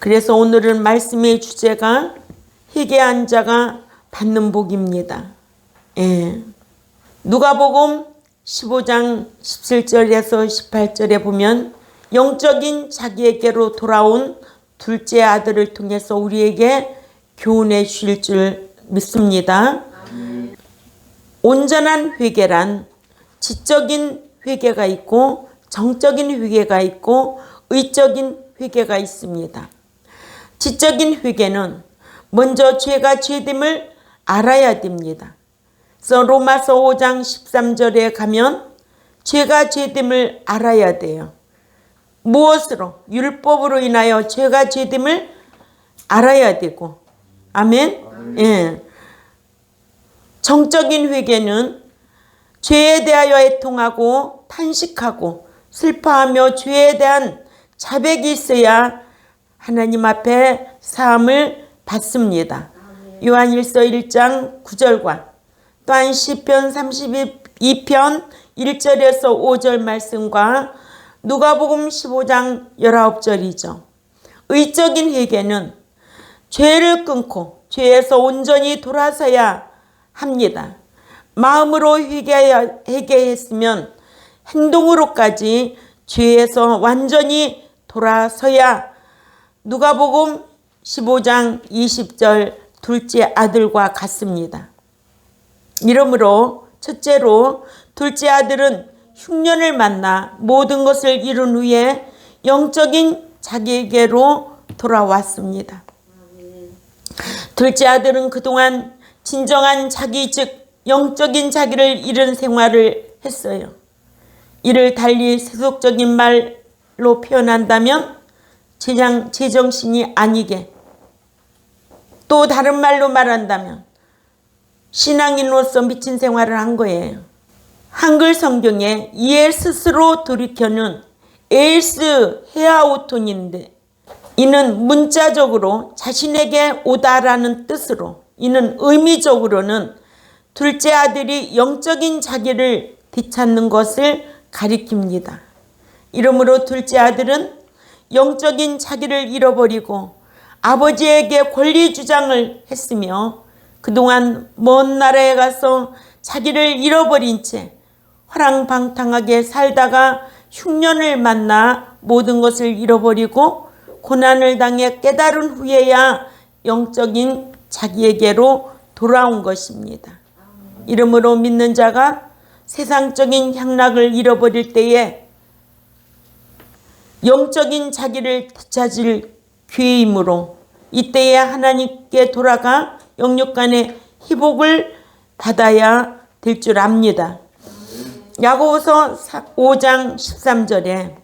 그래서 오늘은 말씀의 주제가 회개한 자가 받는 복입니다. 예. 누가복음 15장 17절에서 18절에 보면 영적인 자기에게로 돌아온 둘째 아들을 통해서 우리에게 교훈해 주실 줄 믿습니다. 온전한 회개란 지적인 회개가 있고 정적인 회개가 있고 의적인 회개가 있습니다. 지적인 회개는 먼저 죄가 죄됨을 알아야 됩니다. 그래서 로마서 5장 13절에 가면 죄가 죄됨을 알아야 돼요. 무엇으로? 율법으로 인하여 죄가 죄됨을 알아야 되고. 아멘? 예. 정적인 회개는 죄에 대하여 애통하고 탄식하고 슬퍼하며 죄에 대한 자백이 있어야 하나님 앞에 사함을 받습니다. 요한일서 1장 9절과 또한 시편 32편 1절에서 5절 말씀과 누가복음 15장 19절이죠. 의적인 회개는 죄를 끊고 죄에서 온전히 돌아서야 합니다. 마음으로 회개했으면 행동으로까지 죄에서 완전히 돌아서야 누가복음 15장 20절 둘째 아들과 같습니다. 이러므로 첫째로 둘째 아들은 흉년을 만나 모든 것을 이룬 후에 영적인 자기에게로 돌아왔습니다. 둘째 아들은 그동안 진정한 자기 즉 영적인 자기를 잃은 생활을 했어요. 이를 달리 세속적인 말로 표현한다면 제정신이 아니게, 또 다른 말로 말한다면 신앙인으로서 미친 생활을 한 거예요. 한글 성경에 이에 스스로 돌이켜는 에일스 헤아오톤인데, 이는 문자적으로 자신에게 오다라는 뜻으로, 이는 의미적으로는 둘째 아들이 영적인 자기를 되찾는 것을 가리킵니다. 이러므로 둘째 아들은 영적인 자기를 잃어버리고 아버지에게 권리 주장을 했으며 그동안 먼 나라에 가서 자기를 잃어버린 채 허랑방탕하게 살다가 흉년을 만나 모든 것을 잃어버리고 고난을 당해 깨달은 후에야 영적인 자기에게로 돌아온 것입니다. 이러므로 믿는 자가 세상적인 향락을 잃어버릴 때에 영적인 자기를 되찾을 기회이므로 이때에 하나님께 돌아가 영육간의 회복을 받아야 될 줄 압니다. 야고보서 5장 13절에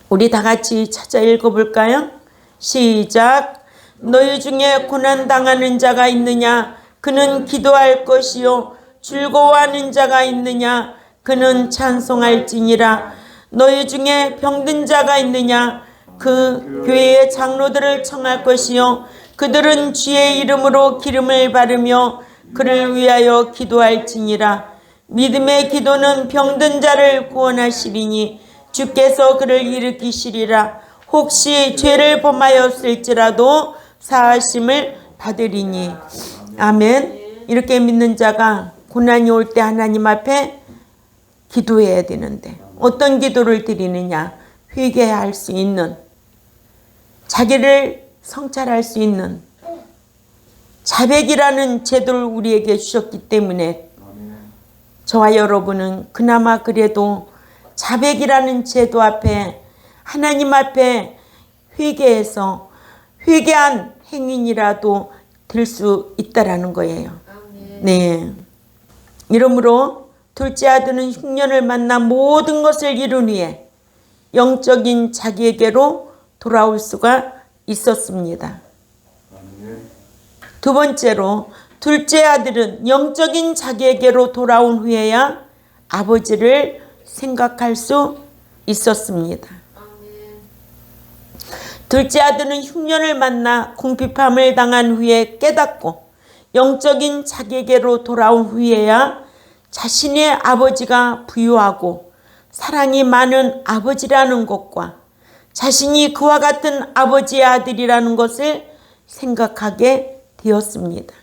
우리 다 같이 찾아 읽어볼까요? 시작. 너희 중에 고난당하는 자가 있느냐? 그는 기도할 것이요. 즐거워하는 자가 있느냐? 그는 찬송할지니라. 너희 중에 병든 자가 있느냐? 그 교회의 장로들을 청할 것이요. 그들은 주의 이름으로 기름을 바르며 그를 위하여 기도할지니라. 믿음의 기도는 병든 자를 구원하시리니 주께서 그를 일으키시리라. 혹시 죄를 범하였을지라도 사하심을 받으리니. 아멘. 이렇게 믿는 자가 고난이 올 때 하나님 앞에 기도해야 되는데 어떤 기도를 드리느냐? 회개할 수 있는, 자기를 성찰할 수 있는 자백이라는 제도를 우리에게 주셨기 때문에 저와 여러분은 그나마 그래도 자백이라는 제도 앞에 하나님 앞에 회개해서 회개한 행인이라도 될 수 있다라는 거예요. 네. 이러므로 둘째 아들은 흉년을 만나 모든 것을 이룬 후에 영적인 자기에게로 돌아올 수가 있었습니다. 두 번째로 둘째 아들은 영적인 자기에게로 돌아온 후에야 아버지를 생각할 수 있었습니다. 둘째 아들은 흉년을 만나 궁핍함을 당한 후에 깨닫고 영적인 자기에게로 돌아온 후에야 자신의 아버지가 부유하고 사랑이 많은 아버지라는 것과 자신이 그와 같은 아버지의 아들이라는 것을 생각하게 되었습니다.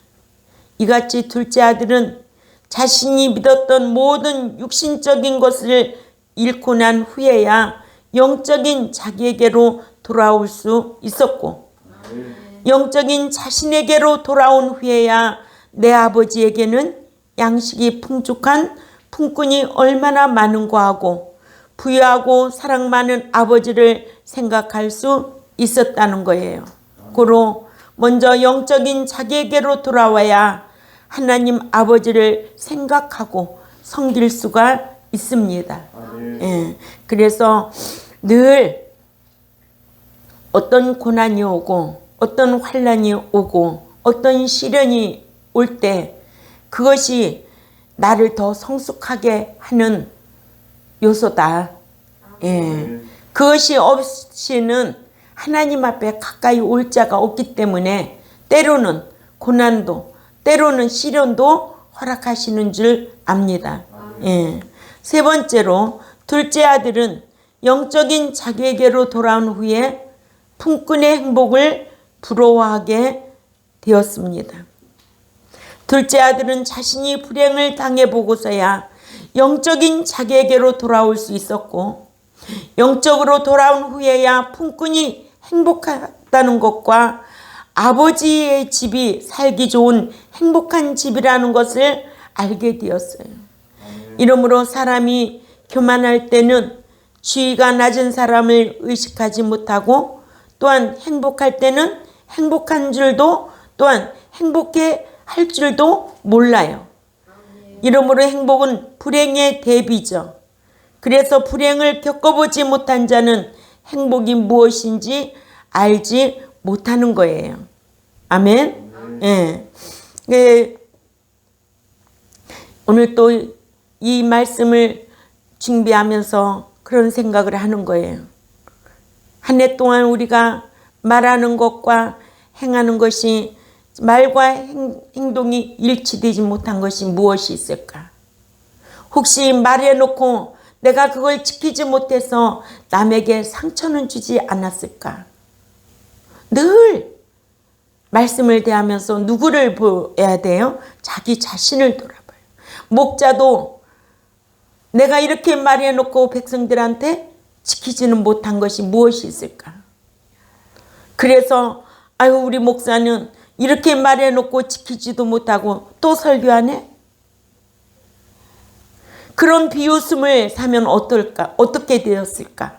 이같이 둘째 아들은 자신이 믿었던 모든 육신적인 것을 잃고 난 후에야 영적인 자기에게로 돌아올 수 있었고, 영적인 자신에게로 돌아온 후에야 내 아버지에게는 양식이 풍족한 품꾼이 얼마나 많은가 하고 부유하고 사랑 많은 아버지를 생각할 수 있었다는 거예요. 고로 먼저 영적인 자기에게로 돌아와야 하나님 아버지를 생각하고 섬길 수가 있습니다. 예, 그래서 늘 어떤 고난이 오고 어떤 환난이 오고 어떤 시련이 올 때 그것이 나를 더 성숙하게 하는 요소다. 예, 그것이 없이는 하나님 앞에 가까이 올 자가 없기 때문에 때로는 고난도 때로는 시련도 허락하시는 줄 압니다. 예. 세 번째로 둘째 아들은 영적인 자기에게로 돌아온 후에 품꾼의 행복을 부러워하게 되었습니다. 둘째 아들은 자신이 불행을 당해보고서야 영적인 자기에게로 돌아올 수 있었고, 영적으로 돌아온 후에야 품꾼이 행복하다는 것과 아버지의 집이 살기 좋은 행복한 집이라는 것을 알게 되었어요. 이러므로 사람이 교만할 때는 지위가 낮은 사람을 의식하지 못하고, 또한 행복할 때는 행복한 줄도 또한 행복해 할 줄도 몰라요. 이러므로 행복은 불행의 대비죠. 그래서 불행을 겪어보지 못한 자는 행복이 무엇인지 알지 못하는 거예요. 아멘. 예. 오늘 또 이 말씀을 준비하면서 그런 생각을 하는 거예요. 한 해 동안 우리가 말하는 것과 행하는 것이, 말과 행동이 일치되지 못한 것이 무엇이 있을까? 혹시 말해놓고 내가 그걸 지키지 못해서 남에게 상처는 주지 않았을까? 늘 말씀을 대하면서 누구를 보아야 돼요? 자기 자신을 돌아봐요. 목자도 내가 이렇게 말해놓고 백성들한테 지키지는 못한 것이 무엇이 있을까? 그래서 아유, 우리 목사는 이렇게 말해놓고 지키지도 못하고 또 설교하네? 그런 비웃음을 사면 어떨까? 어떻게 되었을까?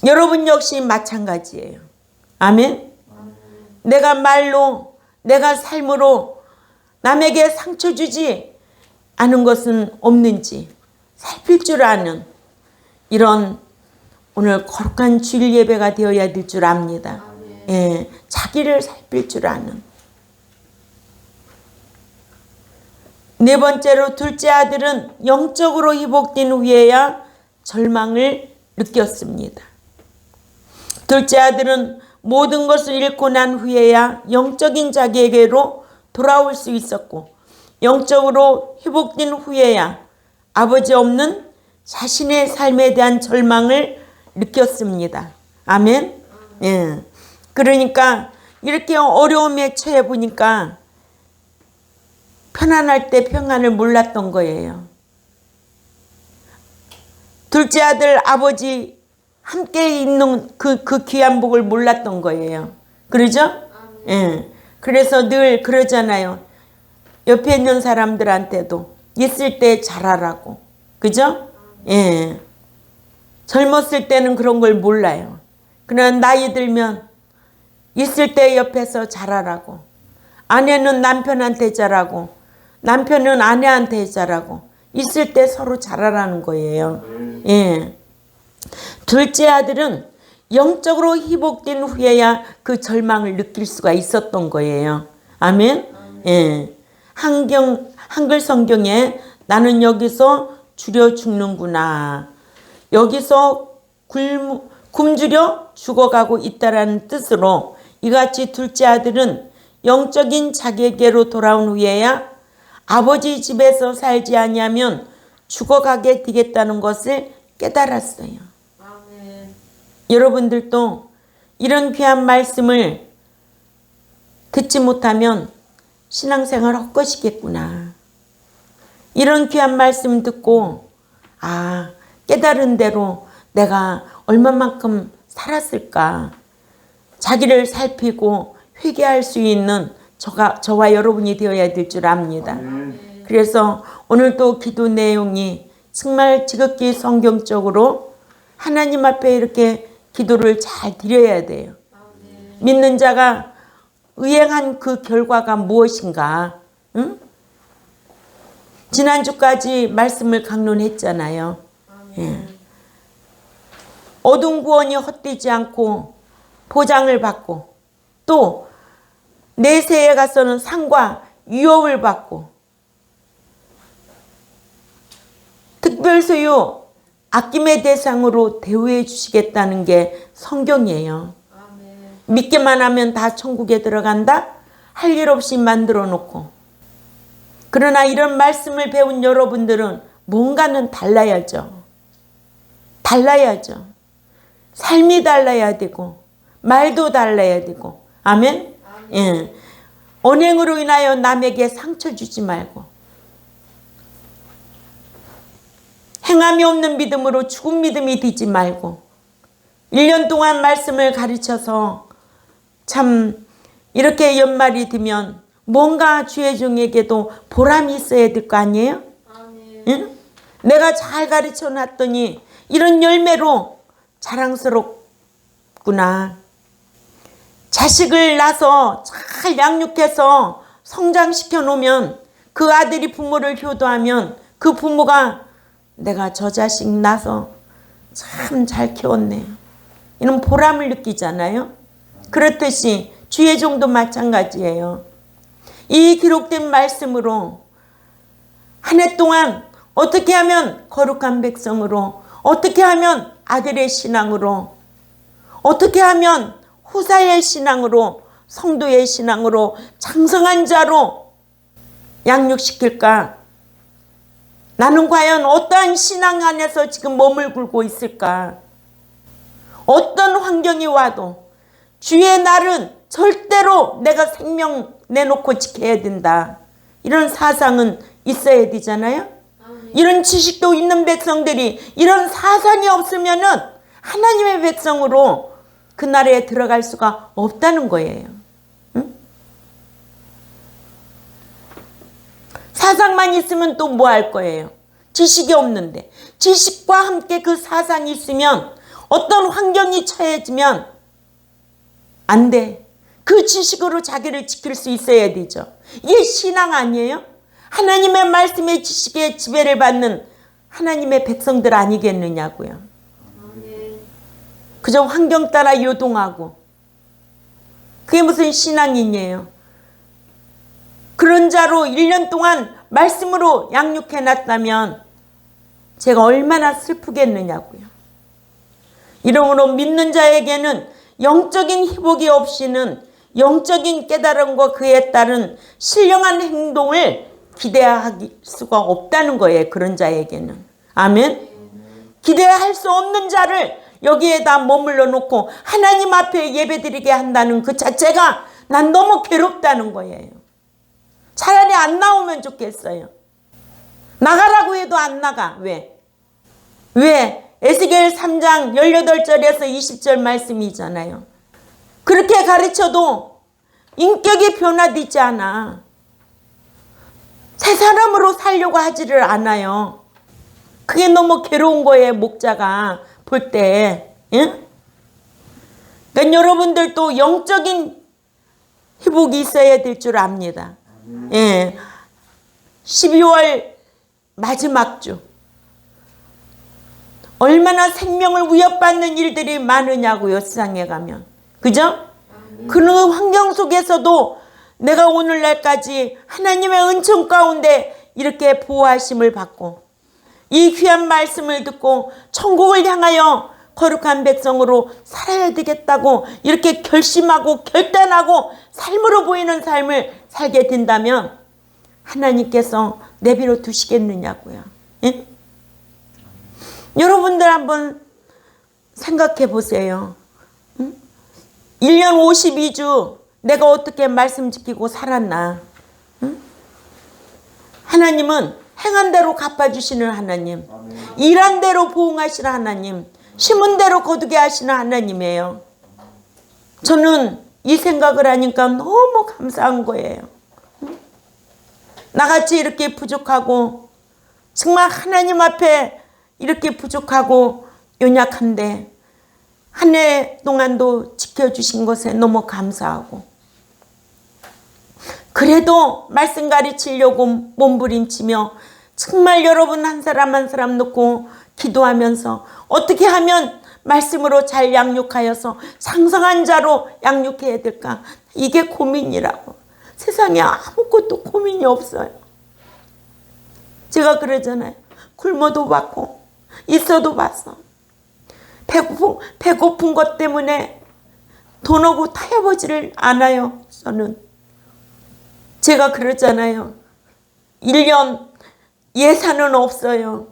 여러분 역시 마찬가지예요. 아멘? 내가 말로, 내가 삶으로 남에게 상처 주지 않은 것은 없는지 살필 줄 아는 이런 오늘 거룩한 주일 예배가 되어야 될 줄 압니다. 예, 자기를 살필 줄 아는. 네 번째로 둘째 아들은 영적으로 회복된 후에야 절망을 느꼈습니다. 둘째 아들은 모든 것을 잃고 난 후에야 영적인 자기에게로 돌아올 수 있었고, 영적으로 회복된 후에야 아버지 없는 자신의 삶에 대한 절망을 느꼈습니다. 아멘. 예. 그러니까 이렇게 어려움에 처해 보니까 편안할 때 평안을 몰랐던 거예요. 둘째 아들 아버지 함께 있는 그 귀한 복을 몰랐던 거예요. 그러죠? 예. 그래서 늘 그러잖아요. 옆에 있는 사람들한테도 있을 때 잘하라고. 그죠? 예. 젊었을 때는 그런 걸 몰라요. 그러나 나이 들면 있을 때 옆에서 잘하라고. 아내는 남편한테 잘하고 남편은 아내한테 잘하고 있을 때 서로 잘하라는 거예요. 예. 둘째 아들은 영적으로 회복된 후에야 그 절망을 느낄 수가 있었던 거예요. 아멘. 예. 한글 성경에 나는 여기서 줄여 죽는구나, 여기서 굶주려 죽어가고 있다라는 뜻으로 이같이 둘째 아들은 영적인 자기에게로 돌아온 후에야 아버지 집에서 살지 아니하면 죽어가게 되겠다는 것을 깨달았어요. 여러분들도 이런 귀한 말씀을 듣지 못하면 신앙생활 헛것이겠구나. 이런 귀한 말씀 듣고 깨달은 대로 내가 얼마만큼 살았을까. 자기를 살피고 회개할 수 있는 저와 여러분이 되어야 될 줄 압니다. 그래서 오늘도 기도 내용이 정말 지극히 성경적으로 하나님 앞에 이렇게 기도를 잘 드려야 돼요. 믿는 자가 의행한 그 결과가 무엇인가? 응? 지난주까지 말씀을 강론했잖아요. 예. 어두운 구원이 헛되지 않고 보장을 받고 또 내세에 가서는 상과 유업을 받고 특별소유 아낌의 대상으로 대우해 주시겠다는 게 성경이에요. 믿기만 하면 다 천국에 들어간다? 할 일 없이 만들어 놓고. 그러나 이런 말씀을 배운 여러분들은 뭔가는 달라야죠. 달라야죠. 삶이 달라야 되고 말도 달라야 되고. 아멘? 예. 언행으로 인하여 남에게 상처 주지 말고 행함이 없는 믿음으로 죽은 믿음이 되지 말고 1년 동안 말씀을 가르쳐서 참 이렇게 연말이 되면 뭔가 주의 종에게도 보람이 있어야 될 거 아니에요? 응? 내가 잘 가르쳐 놨더니 이런 열매로 자랑스럽구나. 자식을 낳아서 잘 양육해서 성장시켜 놓으면 그 아들이 부모를 효도하면 그 부모가 내가 저 자식 낳아서 참 잘 키웠네. 이런 보람을 느끼잖아요. 그렇듯이 주의 종도 마찬가지예요. 이 기록된 말씀으로 한 해 동안 어떻게 하면 거룩한 백성으로, 어떻게 하면 아들의 신앙으로, 어떻게 하면 후사의 신앙으로, 성도의 신앙으로 장성한 자로 양육시킬까? 나는 과연 어떠한 신앙 안에서 지금 몸을 굴고 있을까? 어떤 환경이 와도 주의 날은 절대로 내가 생명 내놓고 지켜야 된다. 이런 사상은 있어야 되잖아요. 이런 지식도 있는 백성들이 이런 사상이 없으면은 하나님의 백성으로 그 나라에 들어갈 수가 없다는 거예요. 응? 사상만 있으면 또 뭐 할 거예요? 지식이 없는데. 지식과 함께 그 사상이 있으면 어떤 환경이 처해지면 안 돼. 그 지식으로 자기를 지킬 수 있어야 되죠. 이게 신앙 아니에요? 하나님의 말씀의 지식에 지배를 받는 하나님의 백성들 아니겠느냐고요. 그저 환경 따라 요동하고 그게 무슨 신앙이에요. 그런 자로 1년 동안 말씀으로 양육해 놨다면 제가 얼마나 슬프겠느냐고요. 이러므로 믿는 자에게는 영적인 회복이 없이는 영적인 깨달음과 그에 따른 신령한 행동을 기대할 수가 없다는 거예요. 그런 자에게는. 아멘. 기대할 수 없는 자를 여기에다 머물러 놓고 하나님 앞에 예배드리게 한다는 그 자체가 난 너무 괴롭다는 거예요. 차라리 안 나오면 좋겠어요. 나가라고 해도 안 나가. 왜? 에스겔 3장 18절에서 20절 말씀이잖아요. 그렇게 가르쳐도 인격이 변화되지 않아. 새 사람으로 살려고 하지를 않아요. 그게 너무 괴로운 거예요. 목자가 볼 때. 예? 그러니까 여러분들도 영적인 회복이 있어야 될 줄 압니다. 예. 12월 마지막 주. 얼마나 생명을 위협받는 일들이 많으냐고요. 세상에 가면. 그죠? 그런 환경 속에서도 내가 오늘날까지 하나님의 은총 가운데 이렇게 보호하심을 받고 이 귀한 말씀을 듣고 천국을 향하여 거룩한 백성으로 살아야 되겠다고 이렇게 결심하고 결단하고 삶으로 보이는 삶을 살게 된다면 하나님께서 내버려 두시겠느냐고요. 예? 여러분들 한번 생각해 보세요. 1년 52주 내가 어떻게 말씀 지키고 살았나? 하나님은 행한 대로 갚아주시는 하나님, 일한 대로 보응하시는 하나님, 심은 대로 거두게 하시는 하나님이에요. 저는 이 생각을 하니까 너무 감사한 거예요. 나같이 이렇게 부족하고 정말 하나님 앞에 이렇게 부족하고 연약한데 한 해 동안도 지켜주신 것에 너무 감사하고, 그래도 말씀 가르치려고 몸부림치며 정말 여러분 한 사람 한 사람 놓고 기도하면서 어떻게 하면 말씀으로 잘 양육하여서 상성한 자로 양육해야 될까, 이게 고민이라고. 세상에 아무것도 고민이 없어요. 제가 그러잖아요. 굶어도 받고 있어도 봤어. 배고픈 것 때문에 돈 오고 타협하지를 않아요. 저는 제가 그러잖아요. 1년 예산은 없어요.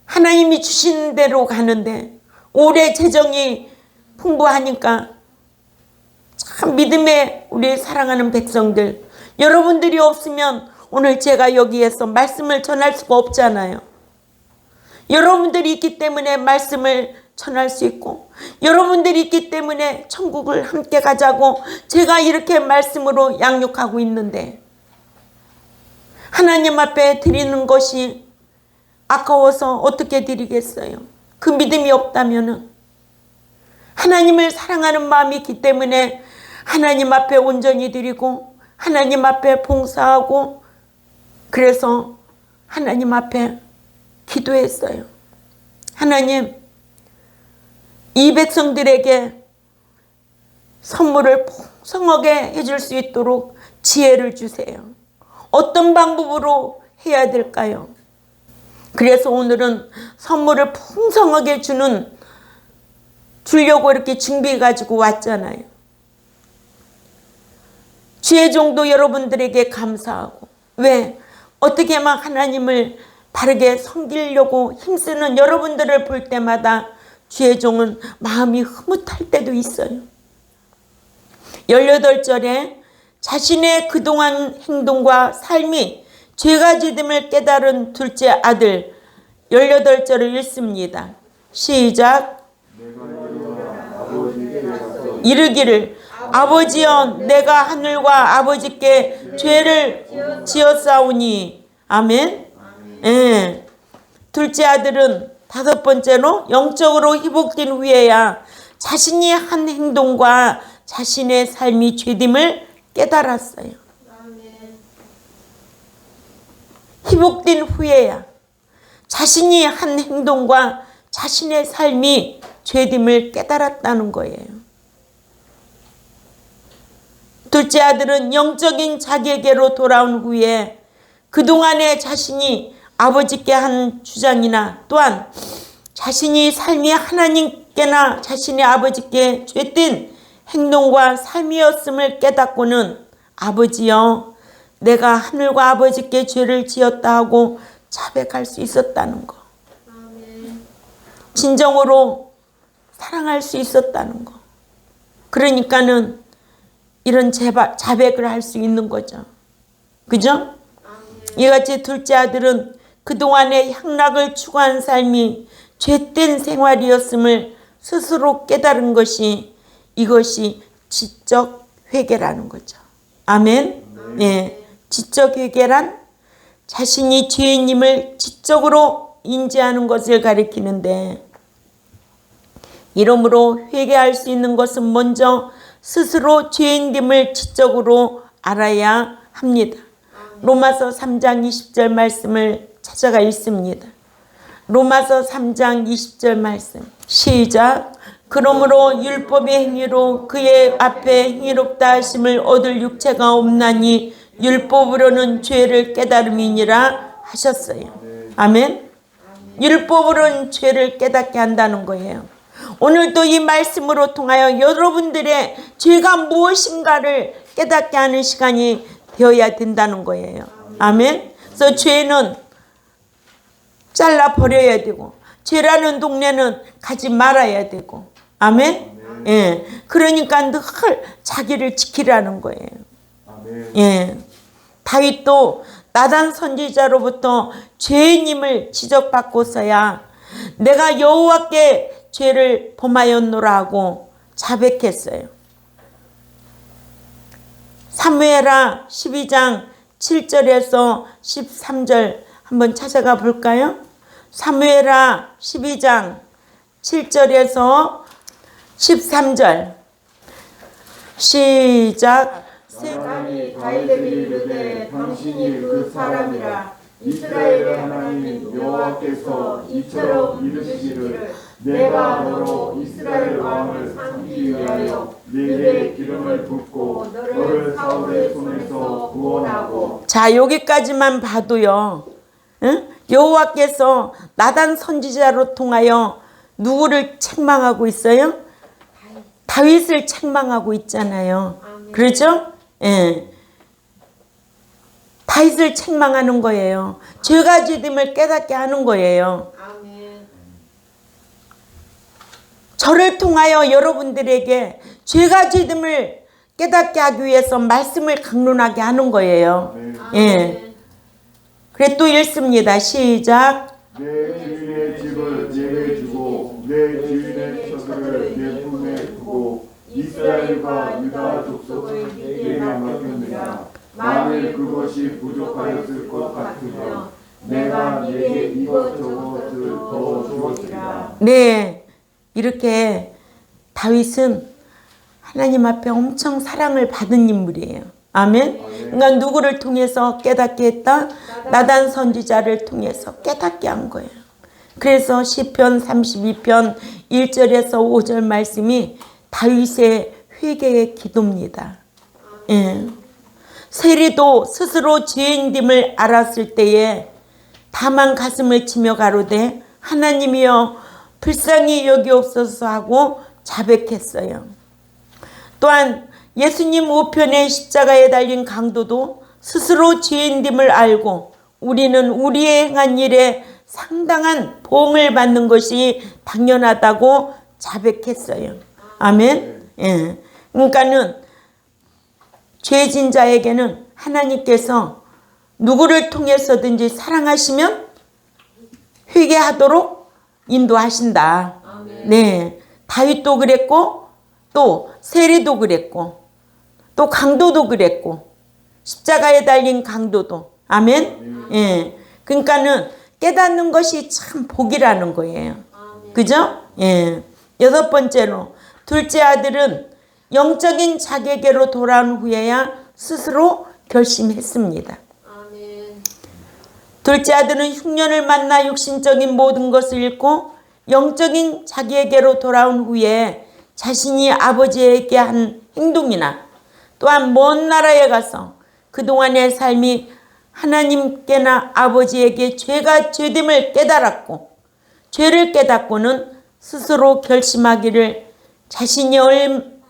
하나님이 주신 대로 가는데 올해 재정이 풍부하니까 참 믿음의 우리 사랑하는 백성들, 여러분들이 없으면 오늘 제가 여기에서 말씀을 전할 수가 없잖아요. 여러분들이 있기 때문에 말씀을 전할 수 있고, 여러분들이 있기 때문에 천국을 함께 가자고 제가 이렇게 말씀으로 양육하고 있는데, 하나님 앞에 드리는 것이 아까워서 어떻게 드리겠어요? 그 믿음이 없다면은, 하나님을 사랑하는 마음이 있기 때문에 하나님 앞에 온전히 드리고 하나님 앞에 봉사하고, 그래서 하나님 앞에 기도했어요. 하나님, 이 백성들에게 선물을 풍성하게 해줄 수 있도록 지혜를 주세요. 어떤 방법으로 해야 될까요? 그래서 오늘은 선물을 풍성하게 주려고 이렇게 준비해 가지고 왔잖아요. 주의 종도 여러분들에게 감사하고, 왜? 어떻게 막 하나님을 바르게 섬기려고 힘쓰는 여러분들을 볼 때마다 주의 종은 마음이 흐뭇할 때도 있어요. 18절에 자신의 그동안 행동과 삶이 죄가 지됨을 깨달은 둘째 아들 18절을 읽습니다. 시작. 이르기를 아버지여 내가 하늘과 아버지께 죄를 지었사오니. 아멘. 예. 둘째 아들은 다섯 번째로 영적으로 회복된 후에야 자신이 한 행동과 자신의 삶이 죄됨을 깨달았어요. 회복된 후에야 자신이 한 행동과 자신의 삶이 죄됨을 깨달았다는 거예요. 둘째 아들은 영적인 자기에게로 돌아온 후에 그동안에 자신이 아버지께 한 주장이나 또한 자신이 삶이 하나님께나 자신의 아버지께 죄된 행동과 삶이었음을 깨닫고는 아버지여 내가 하늘과 아버지께 죄를 지었다 하고 자백할 수 있었다는 거. 진정으로 사랑할 수 있었다는 거. 그러니까는 이런 자백을 할 수 있는 거죠. 그죠? 이같이 둘째 아들은 그동안의 향락을 추구한 삶이 죄된 생활이었음을 스스로 깨달은 것이, 이것이 지적 회개라는 거죠. 아멘. 예, 지적 회개란 자신이 죄인임을 지적으로 인지하는 것을 가리키는데, 이러므로 회개할 수 있는 것은 먼저 스스로 죄인됨을 지적으로 알아야 합니다. 로마서 3장 20절 말씀을 찾아가 읽습니다. 로마서 3장 20절 말씀 시작. 그러므로 율법의 행위로 그의 앞에 행위롭다 하심을 얻을 육체가 없나니 율법으로는 죄를 깨달음이니라 하셨어요. 아멘. 율법으로는 죄를 깨닫게 한다는 거예요. 오늘도 이 말씀으로 통하여 여러분들의 죄가 무엇인가를 깨닫게 하는 시간이 되어야 된다는 거예요. 아멘. 그래서 죄는 잘라버려야 되고, 죄라는 동네는 가지 말아야 되고. 아멘? 예. 그러니까 늘 자기를 지키라는 거예요. 예. 다윗도 나단 선지자로부터 죄인임을 지적받고서야 내가 여호와께 죄를 범하였노라 하고 자백했어요. 사무엘하 12장 7절에서 13절 한번 찾아가 볼까요? 사무엘하 12장 7절에서 13절 시작. 사람이 다윗에게 이르되 당신이 그 사람이라 이스라엘의 하나님 여호와께서 이처럼 이르시기를 내가 너로 이스라엘 왕을 삼기 위하여 네게 기름을 붓고 너를 사울의 손에서 구원하고. 자, 여기까지만 봐도요, 응? 여호와께서 나단 선지자로 통하여 누구를 책망하고 있어요? 다윗을 책망하고 있잖아요. 그렇죠? 예. 다윗을 책망하는 거예요. 죄가 지됨을 깨닫게 하는 거예요. 아멘. 저를 통하여 여러분들에게 죄가 지됨을 깨닫게 하기 위해서 말씀을 강론하게 하는 거예요. 예. 그래 또 읽습니다. 시작. 내 주인의 집을 내게 주고 내 주인의 처소를 내 품에 두고 이스라엘과 유다 족속을 내게 맡겼느니라. 만일 그것이 부족하였을 것 같으면 내가 네게 이것저것을 더 주었으리라. 네, 이렇게 다윗은 하나님 앞에 엄청 사랑을 받은 인물이에요. 아멘. 그러니까 누구를 통해서 깨닫게 했다? 나단 선지자를 통해서 깨닫게 한 거예요. 그래서 시편 32편 1절에서 5절 말씀이 다윗의 회개의 기도입니다. 예. 세리도 스스로 죄인됨을 알았을 때에 다만 가슴을 치며 가로되 하나님이여 불쌍히 여기옵소서 하고 자백했어요. 또한 예수님 우편의 십자가에 달린 강도도 스스로 죄인됨을 알고 우리는 우리의 행한 일에 상당한 보응을 받는 것이 당연하다고 자백했어요. 아멘. 예. 그러니까는 죄진 자에게는 하나님께서 누구를 통해서든지 사랑하시면 회개하도록 인도하신다. 네, 다윗도 그랬고 또 세리도 그랬고 또 강도도 그랬고 십자가에 달린 강도도. 아멘. 예. 그러니까는 깨닫는 것이 참 복이라는 거예요. 그죠? 예. 여섯 번째로 둘째 아들은 영적인 자기에게로 돌아온 후에야 스스로 결심했습니다. 아멘. 둘째 아들은 흉년을 만나 육신적인 모든 것을 잃고 영적인 자기에게로 돌아온 후에 자신이 아버지에게 한 행동이나 또한 먼 나라에 가서 그동안의 삶이 하나님께나 아버지에게 죄가 죄됨을 깨달았고 죄를 깨닫고는 스스로 결심하기를 자신이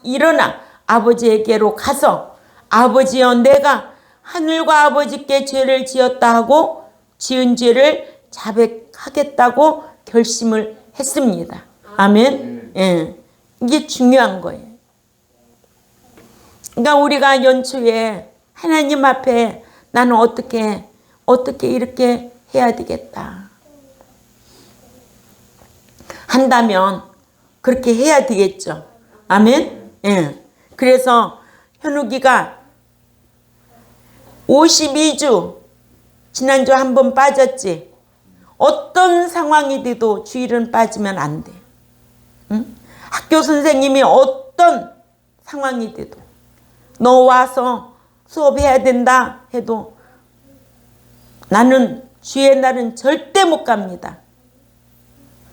일어나 아버지에게로 가서 아버지여 내가 하늘과 아버지께 죄를 지었다 하고 지은 죄를 자백하겠다고 결심을 했습니다. 아멘. 예. 이게 중요한 거예요. 그러니까 우리가 연초에 하나님 앞에 나는 어떻게 이렇게 해야 되겠다 한다면 그렇게 해야 되겠죠. 아멘. 예. 그래서 현욱이가 52주 지난주 한번 빠졌지. 어떤 상황이 돼도 주일은 빠지면 안 돼. 응? 학교 선생님이 어떤 상황이 돼도 너 와서 수업해야 된다 해도 나는 주의 날은 절대 못 갑니다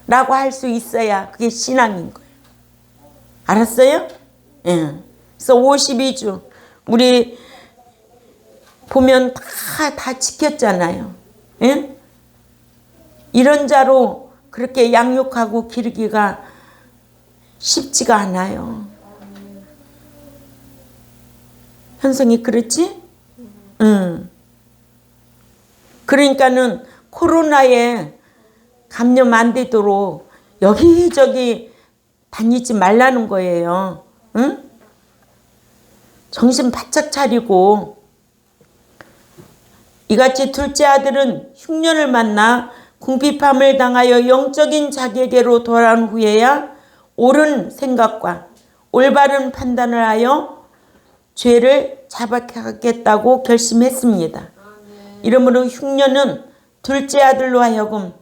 라고 할 수 있어야 그게 신앙인 거예요. 알았어요? 예. 그래서 52주 우리 보면 다 지켰잖아요. 예? 이런 자로 그렇게 양육하고 기르기가 쉽지가 않아요. 현성이 그렇지? 응. 그러니까는 코로나에 감염 안 되도록 여기저기 다니지 말라는 거예요. 응? 정신 바짝 차리고. 이같이 둘째 아들은 흉년을 만나 궁핍함을 당하여 영적인 자기에게로 돌아온 후에야 옳은 생각과 올바른 판단을 하여 죄를 자백하겠다고 결심했습니다. 이러므로 흉년은 둘째 아들로 하여금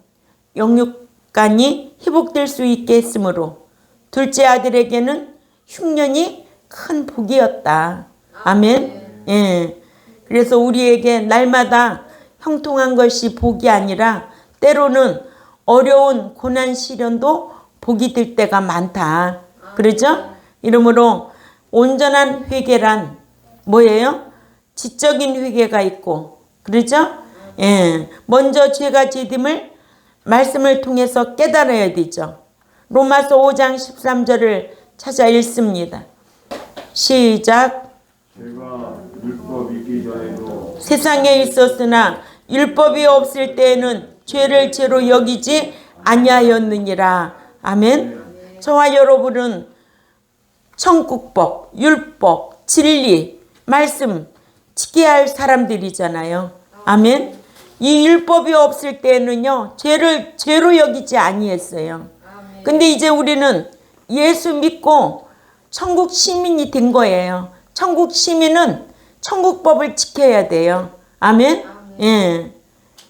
영육간이 회복될 수 있게 했으므로 둘째 아들에게는 흉년이 큰 복이었다. 아멘. 예. 그래서 우리에게 날마다 형통한 것이 복이 아니라 때로는 어려운 고난 시련도 복이 될 때가 많다. 그러죠? 이러므로 온전한 회개란 뭐예요? 지적인 회개가 있고, 그러죠? 예. 먼저 죄가 죄됨을 말씀을 통해서 깨달아야 되죠. 로마서 5장 13절을 찾아 읽습니다. 시작. 제가 율법 있기 전에도 세상에 있었으나 율법이 없을 때에는 죄를 죄로 여기지 아니하였느니라. 아멘. 저와 여러분은 천국법, 율법, 진리, 말씀 지켜야 할 사람들이잖아요. 아멘. 이 율법이 없을 때는요, 죄를 죄로 여기지 아니했어요. 근데 이제 우리는 예수 믿고 천국 시민이 된 거예요. 천국 시민은 천국법을 지켜야 돼요. 아멘. 예.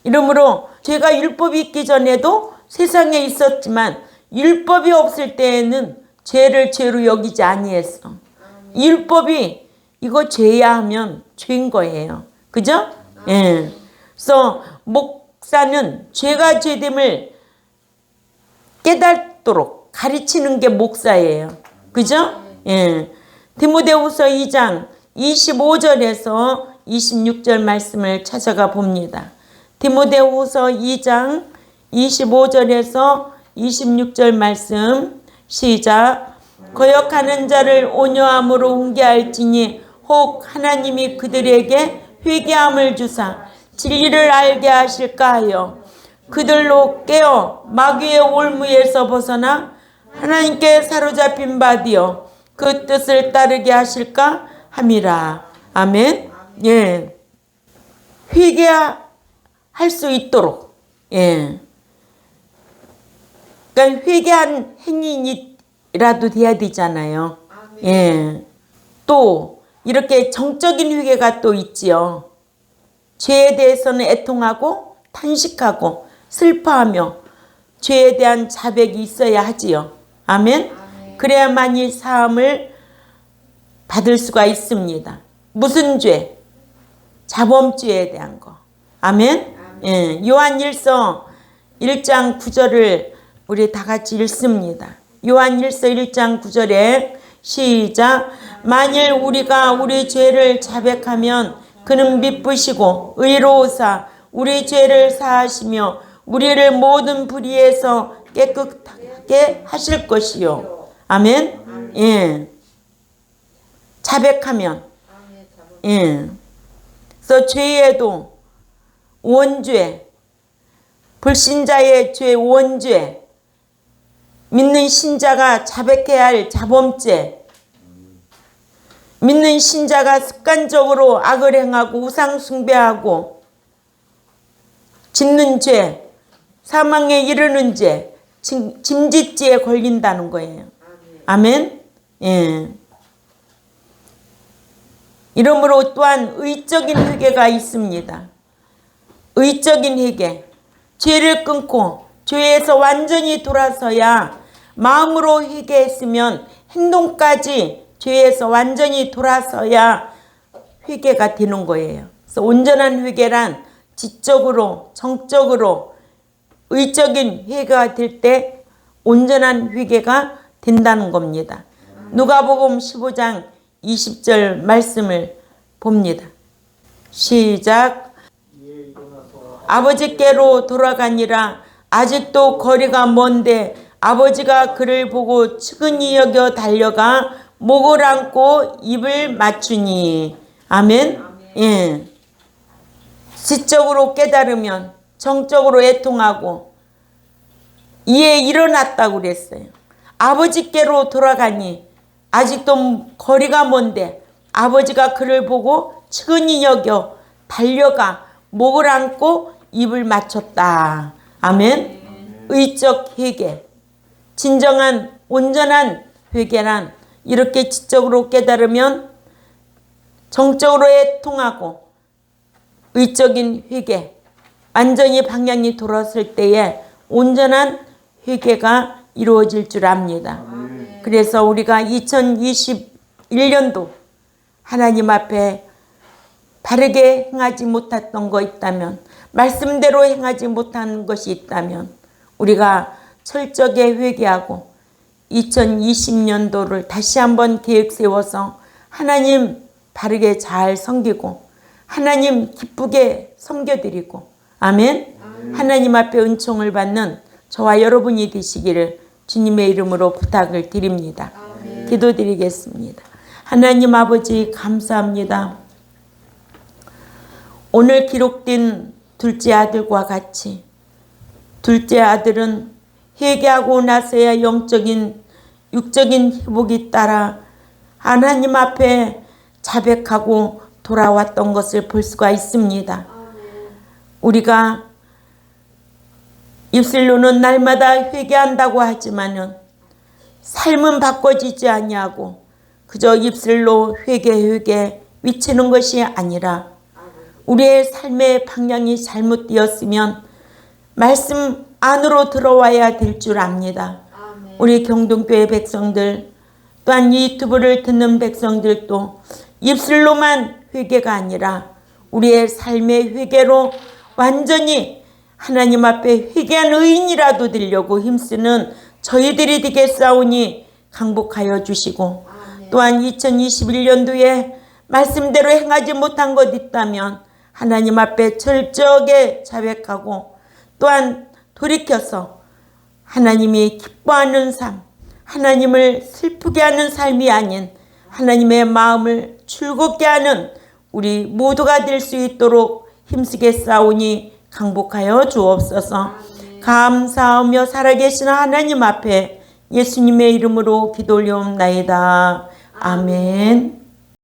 이러므로 죄가 율법이 있기 전에도 세상에 있었지만 율법이 없을 때에는 죄를 죄로 여기지 아니했어. 율법이 이거 죄야 하면 죄인 거예요. 그죠? 예. 그래서 목사는 죄가 죄됨을 깨닫도록 가르치는 게 목사예요. 그죠? 예. 디모데후서 2장 25절에서 26절 말씀을 찾아가 봅니다. 디모데후서 2장 25절에서 26절 말씀 시작. 거역하는 자를 온유함으로 훈계할지니 혹 하나님이 그들에게 회개함을 주사 진리를 알게 하실까 하여 그들로 깨어 마귀의 올무에서 벗어나 하나님께 사로잡힌 바 되어 그 뜻을 따르게 하실까 함이라. 아멘. 예. 회개할 수 있도록. 예. 그러니까 회개한 행인이라도 돼야 되잖아요. 예. 또 이렇게 정적인 회개가 또 있지요. 죄에 대해서는 애통하고 탄식하고 슬퍼하며 죄에 대한 자백이 있어야 하지요. 아멘. 그래야만이 사함을 받을 수가 있습니다. 무슨 죄? 자범죄에 대한 거. 아멘. 예. 요한일서 1장 9절을 우리 다 같이 읽습니다. 요한일서 1장 9절에 시작. 만일 우리가 우리 죄를 자백하면 그는 미쁘시고 의로우사 우리 죄를 사하시며 우리를 모든 불의에서 깨끗하게 하실 것이요. 아멘. 예. 자백하면. 예. 그래서 죄에도 원죄, 불신자의 죄 원죄, 믿는 신자가 자백해야 할 자범죄, 믿는 신자가 습관적으로 악을 행하고 우상 숭배하고 짓는 죄, 사망에 이르는 죄, 짐짓죄에 걸린다는 거예요. 아멘. 예. 이러므로 또한 의적인 회개가 있습니다. 의적인 회개. 죄를 끊고 죄에서 완전히 돌아서야 마음으로 회개했으면 행동까지 죄에서 완전히 돌아서야 회개가 되는 거예요. 그래서 온전한 회개란 지적으로 정적으로 의적인 회개가 될 때 온전한 회개가 된다는 겁니다. 누가복음 15장 20절 말씀을 봅니다. 시작. 아버지께로 돌아가니라. 아직도 거리가 먼데 아버지가 그를 보고 측은히 여겨 달려가 목을 안고 입을 맞추니. 아멘. 예. 지적으로 깨달으면 정적으로 애통하고 이에 일어났다고 그랬어요. 아버지께로 돌아가니 아직도 거리가 먼데 아버지가 그를 보고 측은히 여겨 달려가 목을 안고 입을 맞췄다. 아멘. 의적 회개. 진정한 온전한 회개란 이렇게 지적으로 깨달으면 정적으로 애통하고 의적인 회개, 완전히 방향이 돌았을 때에 온전한 회개가 이루어질 줄 압니다. 그래서 우리가 2021년도 하나님 앞에 바르게 행하지 못했던 거 있다면, 말씀대로 행하지 못한 것이 있다면 우리가 철저하게 회개하고 2020년도를 다시 한번 계획 세워서 하나님 바르게 잘 섬기고 하나님 기쁘게 섬겨드리고 아멘. 하나님 앞에 은총을 받는 저와 여러분이 되시기를 주님의 이름으로 부탁을 드립니다. 기도드리겠습니다. 하나님 아버지 감사합니다. 오늘 기록된 둘째 아들과 같이 둘째 아들은 회개하고 나서야 영적인 육적인 회복이 따라 하나님 앞에 자백하고 돌아왔던 것을 볼 수가 있습니다. 우리가 입술로는 날마다 회개한다고 하지만은 삶은 바꿔지지 아니하고 그저 입술로 회개 외치는 것이 아니라 우리의 삶의 방향이 잘못되었으면 말씀 안으로 들어와야 될 줄 압니다. 우리 경동교회 백성들 또한 이 유튜브를 듣는 백성들도 입술로만 회개가 아니라 우리의 삶의 회개로 완전히 하나님 앞에 회개한 의인이라도 되려고 힘쓰는 저희들이 되겠사오니 강복하여 주시고 또한 2021년도에 말씀대로 행하지 못한 것 있다면 하나님 앞에 철저하게 자백하고 또한 돌이켜서 하나님이 기뻐하는 삶, 하나님을 슬프게 하는 삶이 아닌 하나님의 마음을 즐겁게 하는 우리 모두가 될 수 있도록 힘쓰겠사오니 강복하여 주옵소서. 감사하며 살아계신 하나님 앞에 예수님의 이름으로 기도 올려옵나이다. 아멘.